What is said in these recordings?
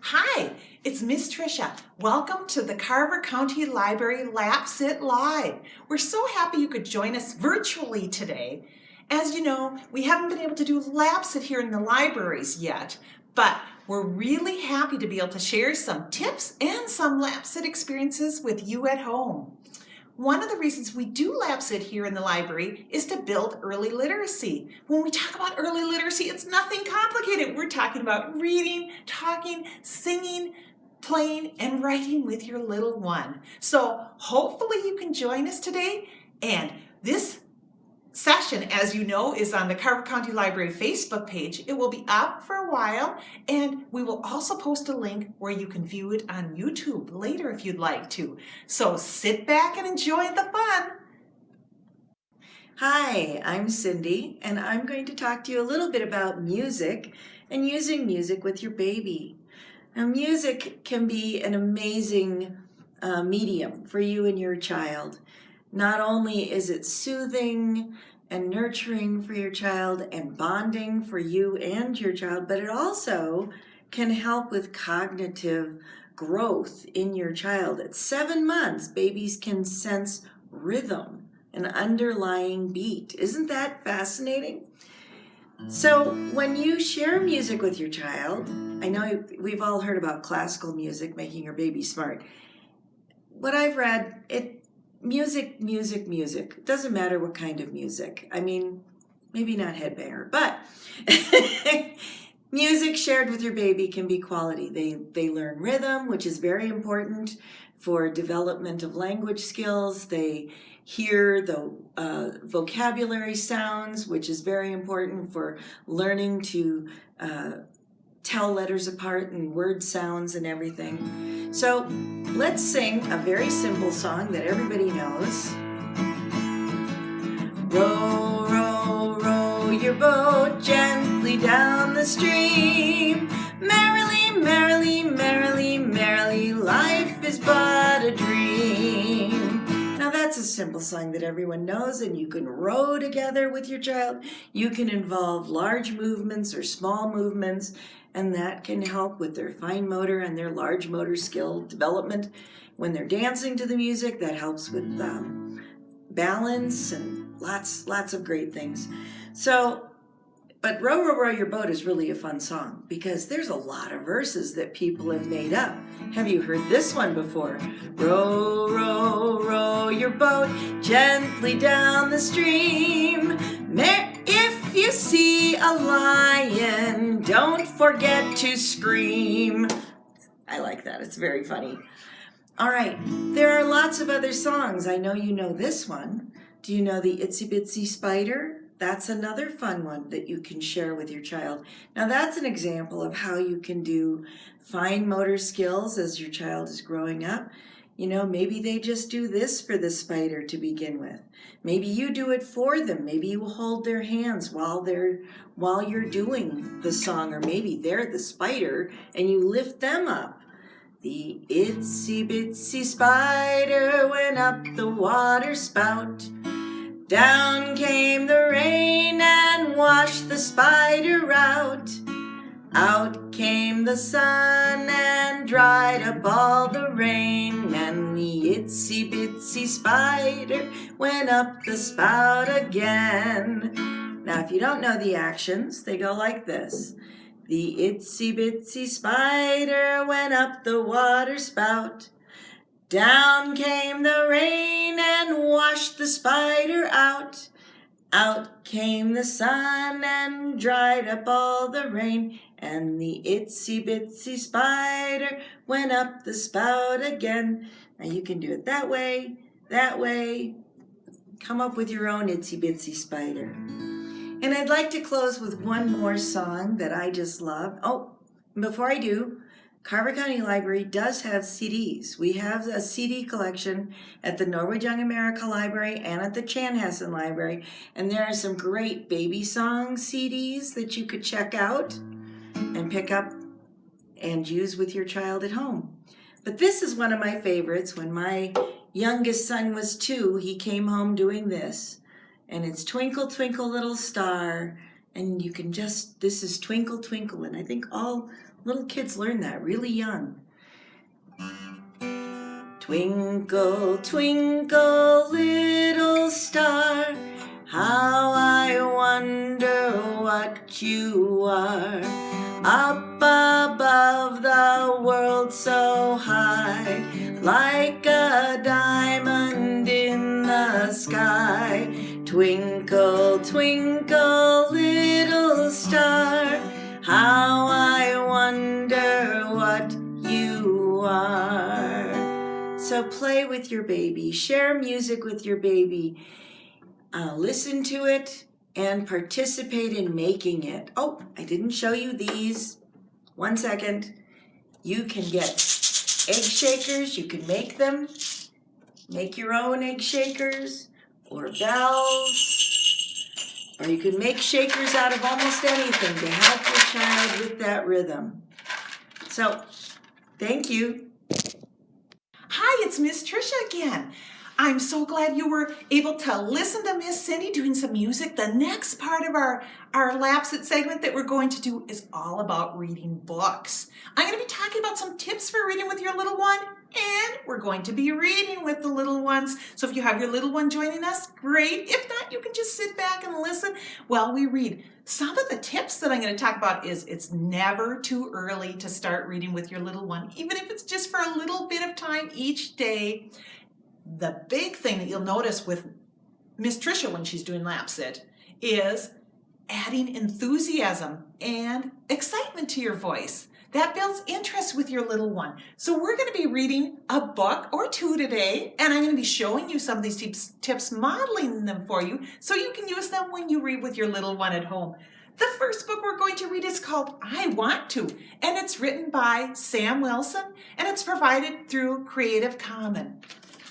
Hi, it's Miss Tricia. Welcome to the Carver County Library Lapsit Live. We're so happy you could join us virtually today. As you know, we haven't been able to do Lapsit here in the libraries yet, but we're really happy to be able to share some tips and some Lapsit experiences with you at home. One of the reasons we do Lapsit here in the library is to build early literacy. When we talk about early literacy, it's nothing complicated. We're talking about reading, talking, singing, playing, and writing with your little one. So hopefully you can join us today. And this session, as you know, is on the Carver County Library Facebook page. It will be up for a while, and we will also post a link where you can view it on YouTube later if you'd like to. So sit back and enjoy the fun. Hi, I'm Cindy, and I'm going to talk to you a little bit about music and using music with your baby. Now, music can be an amazing medium for you and your child. Not only is it soothing and nurturing for your child and bonding for you and your child, but it also can help with cognitive growth in your child. At 7 months, babies can sense rhythm, an underlying beat. Isn't that fascinating? So when you share music with your child, I know we've all heard about classical music making your baby smart. What I've read, music. It doesn't matter what kind of music. I mean, maybe not headbanger, but music shared with your baby can be quality. They learn rhythm, which is very important for development of language skills. They hear the vocabulary sounds, which is very important for learning to tell letters apart and word sounds and everything. So let's sing a very simple song that everybody knows. Row, row, row your boat gently down the stream. Merrily, merrily, merrily, merrily, life is but a dream. Now that's a simple song that everyone knows, and you can row together with your child. You can involve large movements or small movements, and that can help with their fine motor and their large motor skill development. When they're dancing to the music, that helps with balance and lots of great things. So, but Row, Row, Row Your Boat is really a fun song because there's a lot of verses that people have made up. Have you heard this one before? Row, row, row your boat gently down the stream. If you see a lion, don't forget to scream. I like that. It's very funny. All right, there are lots of other songs. I know you know this one. Do you know the Itsy Bitsy Spider? That's another fun one that you can share with your child. Now that's an example of how you can do fine motor skills as your child is growing up. You know, maybe they just do this for the spider to begin with. Maybe you do it for them. Maybe you hold their hands while you're doing the song, or maybe they're the spider and you lift them up. The itsy bitsy spider went up the water spout. Down came the rain and washed the spider out. Out came the sun and dried up all the rain, and the itsy bitsy spider went up the spout again. Now, if you don't know the actions, they go like this. The itsy bitsy spider went up the water spout. Down came the rain and washed the spider out. Out came the sun and dried up all the rain, and the itsy bitsy spider went up the spout again. Now you can do it that way. Come up with your own itsy bitsy spider. And I'd like to close with one more song that I just love. Oh, before I do, Carver County Library does have CDs. We have a CD collection at the Norwood Young America Library and at the Chanhassen Library. And there are some great baby song CDs that you could check out and pick up and use with your child at home. But this is one of my favorites. When my youngest son was 2, he came home doing this. And it's Twinkle, Twinkle, Little Star. And you can this is Twinkle, Twinkle. And I think all Little kids learn that really young. Twinkle, twinkle, little star, how I wonder what you are. Up above the world so high, like a diamond in the sky. Twinkle, twinkle, little star, how I wonder what you are. So play with your baby, share music with your baby, listen to it, and participate in making it. Oh, I didn't show you these. 1 second. You can get egg shakers. You can make them. Make your own egg shakers or bells. Or you can make shakers out of almost anything to help your child with that rhythm. So, thank you. Hi, it's Miss Tricia again. I'm so glad you were able to listen to Miss Cindy doing some music. The next part of our Lapsit segment that we're going to do is all about reading books. I'm going to be talking about some tips for reading with your little one, and we're going to be reading with the little ones. So if you have your little one joining us, great. If not, you can just sit back and listen while we read. Some of the tips that I'm going to talk about is it's never too early to start reading with your little one, even if it's just for a little bit of time each day. The big thing that you'll notice with Miss Tricia when she's doing Lapsit is adding enthusiasm and excitement to your voice. That builds interest with your little one. So we're going to be reading a book or two today, and I'm going to be showing you some of these tips, modeling them for you so you can use them when you read with your little one at home. The first book we're going to read is called I Want To, and it's written by Sam Wilson, and it's provided through Creative Commons.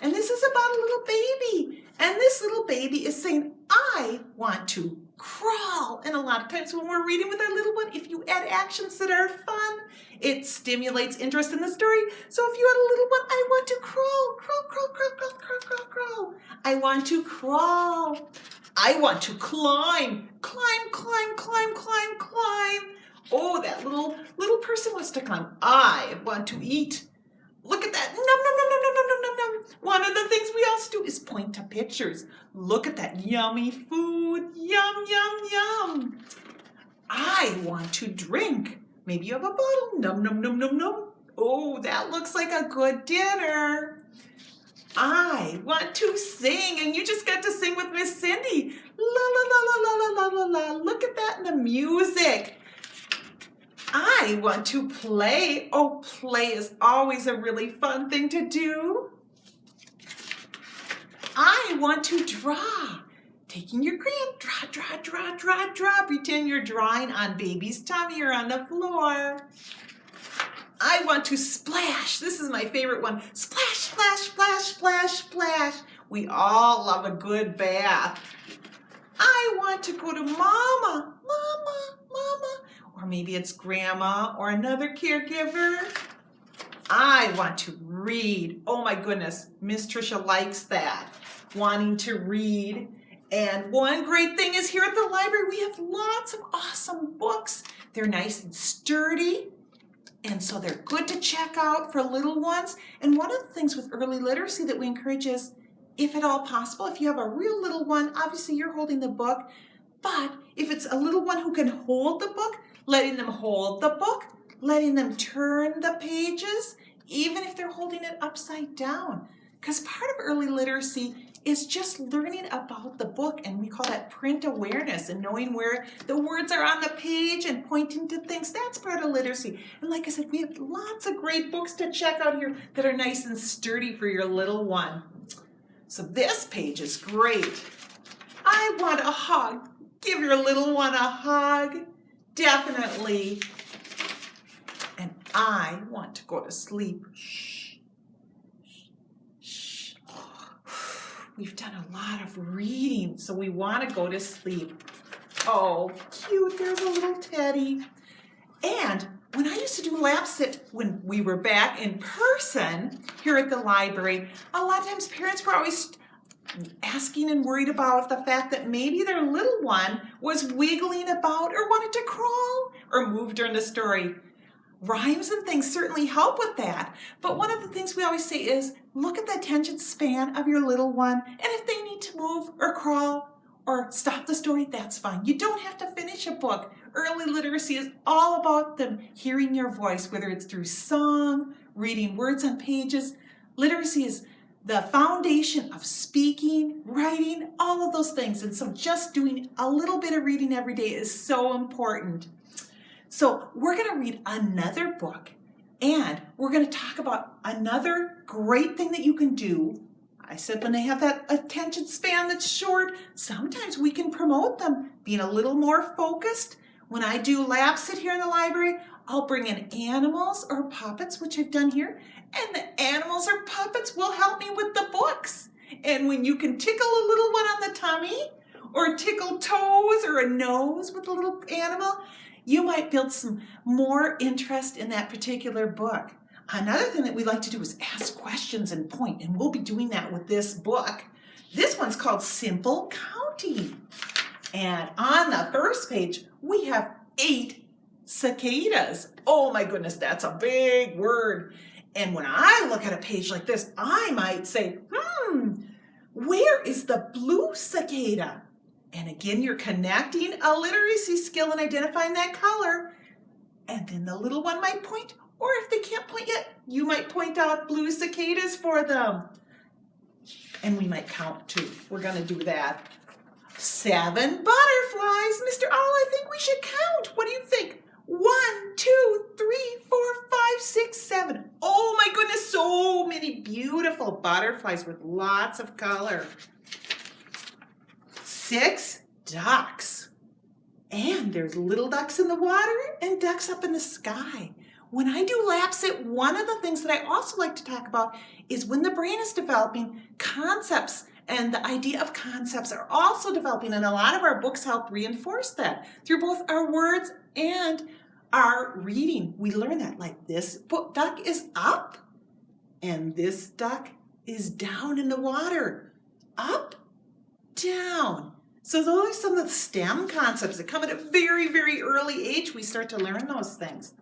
And this is about a little baby, and this little baby is saying, I want to crawl. And a lot of times when we're reading with our little one, if you add actions that are fun, it stimulates interest in the story. So if you had a little one, I want to crawl, crawl, crawl, crawl, crawl, crawl, crawl, crawl. I want to crawl. I want to climb, climb, climb, climb, climb, climb. Oh, that little person wants to climb. I want to eat. Look at that. Num, num, num, num, num, num, num, num. One of the things we also do is point to pictures. Look at that yummy food. Yum, yum, yum. I want to drink. Maybe you have a bottle. Num, num, num, num, num. Oh, that looks like a good dinner. I want to sing, and you just got to sing with Miss Cindy. La, la, la, la, la, la, la, la. Look at that in the music. I want to play. Oh, play is always a really fun thing to do. I want to draw. Taking your crayon, draw, draw, draw, draw, draw. Pretend you're drawing on baby's tummy or on the floor. I want to splash. This is my favorite one. Splash, splash, splash, splash, splash. We all love a good bath. I want to go to mama, mama, mama. Or maybe it's grandma or another caregiver. I want to read. Oh my goodness, Miss Tricia likes that, wanting to read. And one great thing is here at the library, we have lots of awesome books. They're nice and sturdy, and so they're good to check out for little ones. And one of the things with early literacy that we encourage is, if at all possible, if you have a real little one, obviously you're holding the book, but if it's a little one who can hold the book, letting them hold the book, letting them turn the pages, even if they're holding it upside down. Because part of early literacy is just learning about the book, and we call that print awareness and knowing where the words are on the page and pointing to things. That's part of literacy. And like I said, we have lots of great books to check out here that are nice and sturdy for your little one. So this page is great. I want a hug. Give your little one a hug. Definitely. And I want to go to sleep. Shh. Shh. We've done a lot of reading, so we want to go to sleep. Oh, cute. There's a little teddy. And when I used to do Lapsit, when we were back in person here at the library, a lot of times parents were always asking and worried about the fact that maybe their little one was wiggling about or wanted to crawl or move during the story. rhymes and things certainly help with that. But one of the things we always say is look at the attention span of your little one, and if they need to move or crawl or stop the story, that's fine. You don't have to finish a book. Early literacy is all about them hearing your voice, whether it's through song, reading words on pages. Literacy is the foundation of speaking, writing, all of those things. And so just doing a little bit of reading every day is so important. So we're going to read another book, and we're going to talk about another great thing that you can do. I said when they have that attention span that's short, sometimes we can promote them being a little more focused. When I do Lapsit here in the library, I'll bring in animals or puppets, which I've done here, and the animals or puppets will help me with the books. And when you can tickle a little one on the tummy or tickle toes or a nose with a little animal, you might build some more interest in that particular book. Another thing that we like to do is ask questions and point, and we'll be doing that with this book. This one's called Simple Counting. And on the first page, we have 8 cicadas. Oh my goodness, that's a big word. And when I look at a page like this, I might say, where is the blue cicada? And again, you're connecting a literacy skill and identifying that color. And then the little one might point, or if they can't point yet, you might point out blue cicadas for them. And we might count too. We're going to do that. 7 butterflies. Mr. Owl, I think we should count. What do you think? 1, 2, 3, 4, 5, 6, 7. Oh my goodness, so many beautiful butterflies with lots of color. 6 ducks. And there's little ducks in the water and ducks up in the sky. When I do Lapsit, one of the things that I also like to talk about is when the brain is developing, concepts and the idea of concepts are also developing, and a lot of our books help reinforce that through both our words and our reading. We learn that, like this duck is up and this duck is down in the water. Up, down. So those are some of the STEM concepts that come at a very, very early age. We start to learn those things.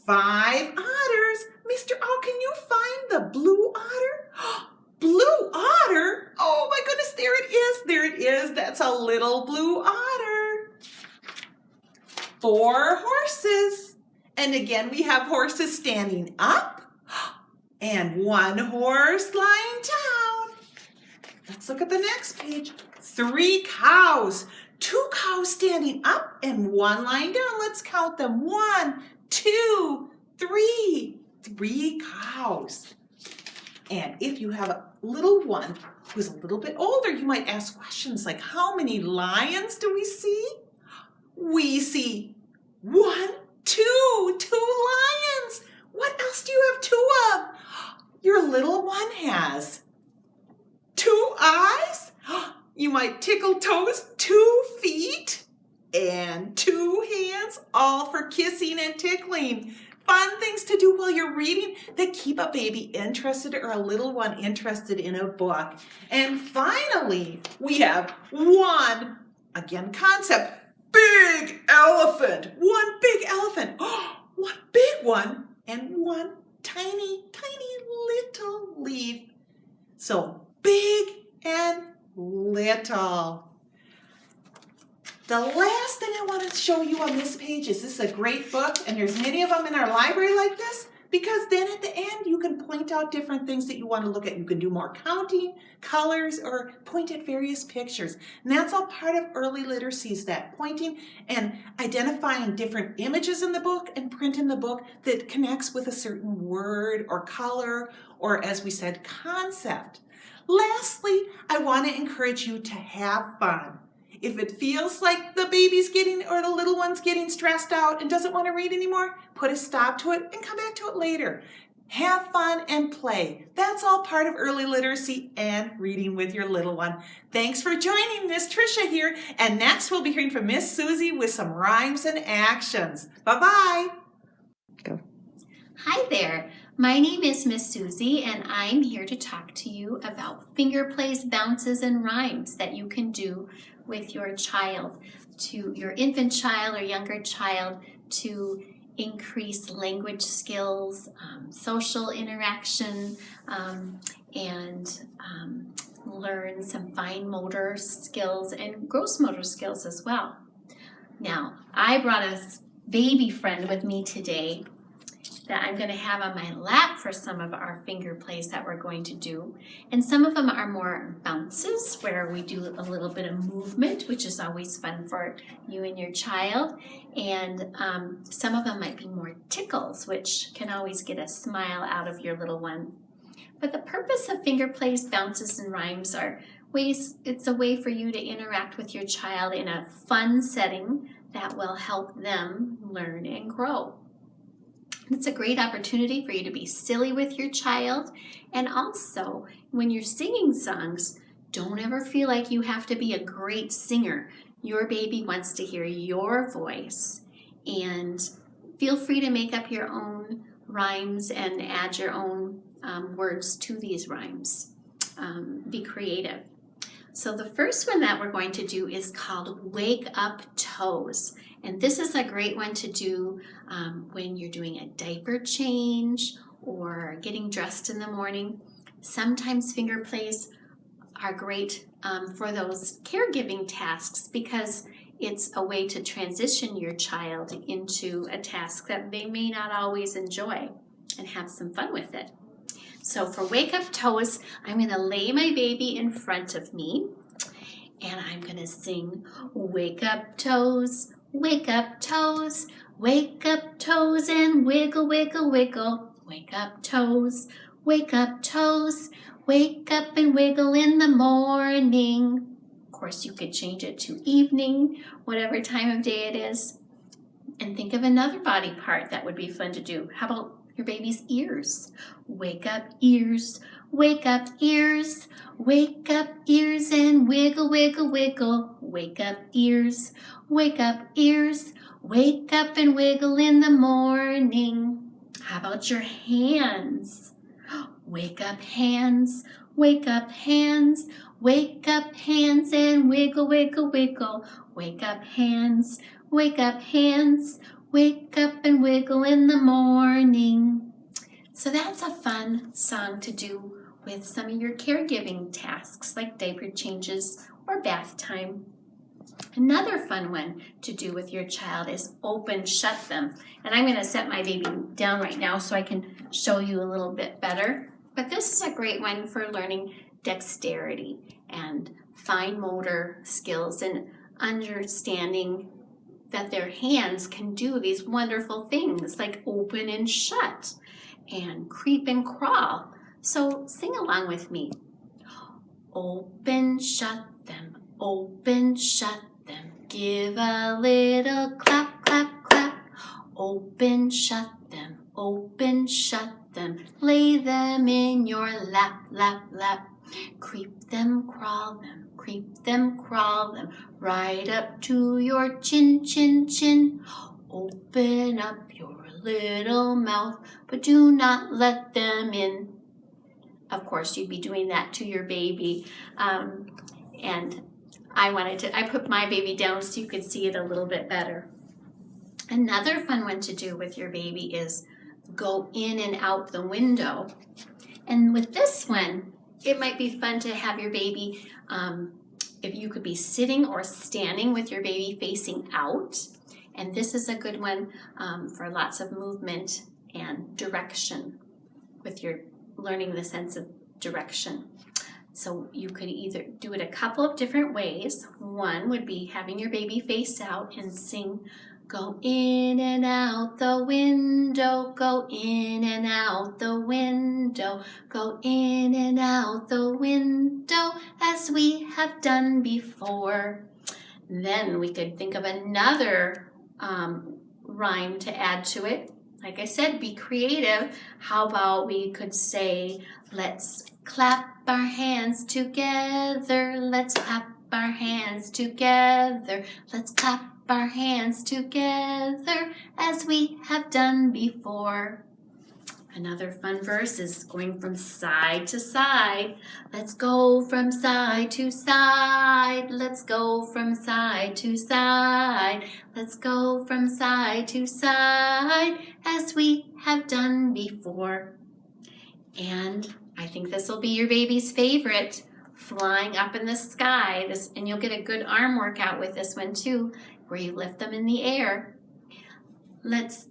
5 otters. Mr. Owl, can you find the blue otter? Blue otter? Oh my goodness, there it is. There it is. That's a little blue otter. 4 horses. And again, we have horses standing up and 1 horse lying down. Let's look at the next page. 3 cows. 2 cows standing up and 1 lying down. Let's count them. 1, 2, 3. 3 cows. And if you have a little one who's a little bit older, you might ask questions like, how many lions do we see? We see 1, 2, 2 lions. What else do you have 2 of? Your little one has 2 eyes. You might tickle toes, 2 feet, and 2 hands, all for kissing and tickling. Fun things to do while you're reading that keep a baby interested or a little one interested in a book. And finally, we have 1, again, concept, big elephant. 1 big elephant. 1 big one and 1 tiny, tiny little leaf. So big and little. The last thing I want to show you on this page is this is a great book, and there's many of them in our library like this, because then at the end you can point out different things that you want to look at. You can do more counting, colors, or point at various pictures. And that's all part of early literacy, is that pointing and identifying different images in the book and print in the book that connects with a certain word or color or, as we said, concept. Lastly, I want to encourage you to have fun. If it feels like the baby's getting or the little one's getting stressed out and doesn't want to read anymore, put a stop to it and come back to it later. Have fun and play. That's all part of early literacy and reading with your little one. Thanks for joining Miss Tricia here. And next we'll be hearing from Miss Susie with some rhymes and actions. Bye-bye. Go. Hi there. My name is Miss Susie, and I'm here to talk to you about finger plays, bounces, and rhymes that you can do with your child, to your infant child or younger child, to increase language skills, social interaction, and learn some fine motor skills and gross motor skills as well. Now, I brought a baby friend with me today that I'm going to have on my lap for some of our finger plays that we're going to do. And some of them are more bounces, where we do a little bit of movement, which is always fun for you and your child. And some of them might be more tickles, which can always get a smile out of your little one. But the purpose of finger plays, bounces, and rhymes are ways, it's a way for you to interact with your child in a fun setting that will help them learn and grow. It's a great opportunity for you to be silly with your child. And also, when you're singing songs, don't ever feel like you have to be a great singer. Your baby wants to hear your voice. And feel free to make up your own rhymes and add your own words to these rhymes. Be creative. So the first one that we're going to do is called Wake Up Toes. And this is a great one to do when you're doing a diaper change or getting dressed in the morning. Sometimes finger plays are great for those caregiving tasks because it's a way to transition your child into a task that they may not always enjoy and have some fun with it. So for Wake Up Toes, I'm going to lay my baby in front of me and I'm going to sing Wake Up Toes, Wake Up Toes, Wake Up Toes and wiggle, wiggle, wiggle. Wake up toes, wake up toes, wake up and wiggle in the morning. Of course, you could change it to evening, whatever time of day it is. And think of another body part that would be fun to do. How about your baby's ears? Wake up ears, wake up ears, wake up ears and wiggle, wiggle, wiggle. Wake up ears, wake up ears, wake up and wiggle in the morning. How about your hands? Wake up hands, wake up hands, wake up hands and wiggle, wiggle, wiggle. Wake up hands, wake up hands, wake up and wiggle in the morning. So that's a fun song to do with some of your caregiving tasks like diaper changes or bath time. Another fun one to do with your child is open, shut them. And I'm going to set my baby down right now so I can show you a little bit better. But this is a great one for learning dexterity and fine motor skills and understanding that their hands can do these wonderful things like open and shut and creep and crawl. So sing along with me. Open, shut them, open, shut them. Give a little clap, clap, clap. Open, shut them, open, shut them. Lay them in your lap, lap, lap. Creep them, crawl them, creep them, crawl them. Right up to your chin, chin, chin. Open up your little mouth, but do not let them in. Of course, you'd be doing that to your baby. And I put my baby down so you could see it a little bit better. Another fun one to do with your baby is go in and out the window. And with this one, it might be fun to have your baby, if you could be sitting or standing with your baby facing out. And this is a good one for lots of movement and direction with your learning the sense of direction. So you could either do it a couple of different ways. One would be having your baby face out and sing, go in and out the window, go in and out the window, go in and out the window as we have done before. Then we could think of another rhyme to add to it. Like I said, be creative. How about we could say, let's clap our hands together. Let's clap our hands together. Let's clap our hands together as we have done before. Another fun verse is going from side to side. Let's go from side to side. Let's go from side to side. Let's go from side to side as we have done before. And I think this will be your baby's favorite, flying up in the sky. And you'll get a good arm workout with this one too, where you lift them in the air. Let's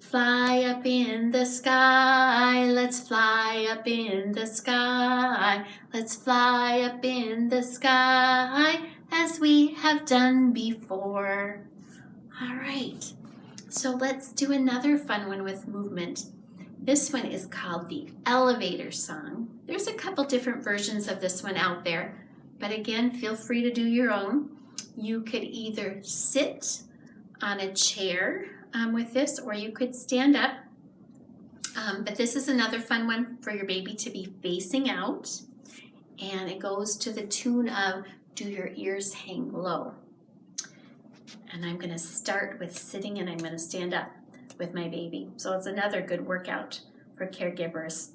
fly up in the sky. Let's fly up in the sky. Let's fly up in the sky as we have done before. All right, so let's do another fun one with movement. This one is called the elevator song. There's a couple different versions of this one out there, but again, feel free to do your own. You could either sit on a chair with this, or you could stand up. But this is another fun one for your baby to be facing out. And it goes to the tune of Do Your Ears Hang Low? And I'm going to start with sitting and I'm going to stand up with my baby. So it's another good workout for caregivers.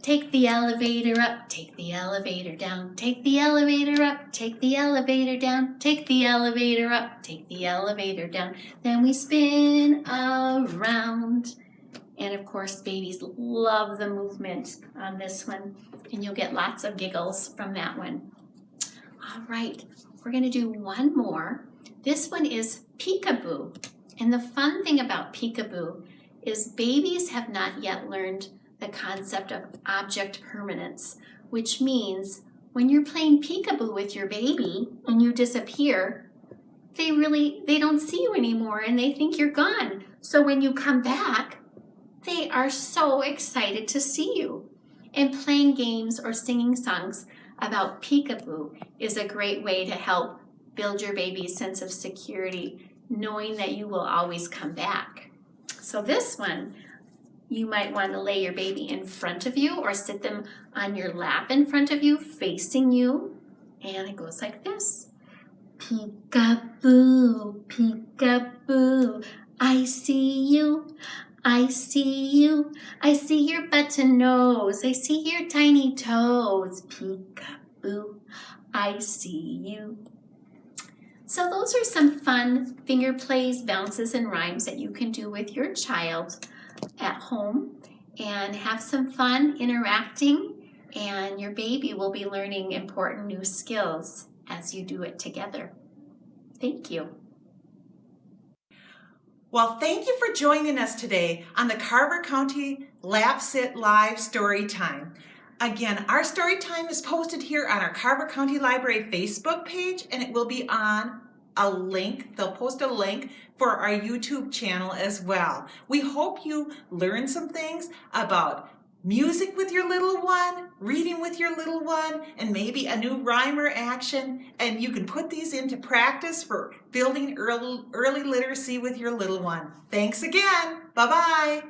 Take the elevator up, take the elevator down, take the elevator up, take the elevator down, take the elevator up, take the elevator down. Then we spin around. And of course, babies love the movement on this one, and you'll get lots of giggles from that one. All right, we're going to do one more. This one is peekaboo. And the fun thing about peekaboo is babies have not yet learned the concept of object permanence, which means when you're playing peekaboo with your baby and you disappear, they don't see you anymore and they think you're gone. So when you come back, they are so excited to see you. And playing games or singing songs about peekaboo is a great way to help build your baby's sense of security, knowing that you will always come back. So this one, you might want to lay your baby in front of you or sit them on your lap in front of you, facing you. And it goes like this. Peekaboo, peekaboo, I see you, I see you. I see your button nose, I see your tiny toes. Peekaboo, I see you. So those are some fun finger plays, bounces, and rhymes that you can do with your child at home and have some fun interacting, and your baby will be learning important new skills as you do it together. Thank you. Well, thank you for joining us today on the Carver County Lapsit Live Storytime. Again, our story time is posted here on our Carver County Library Facebook page, and it will be on a link. They'll post a link for our YouTube channel as well. We hope you learn some things about music with your little one, reading with your little one, and maybe a new rhyme or action. And you can put these into practice for building early literacy with your little one. Thanks again. Bye-bye.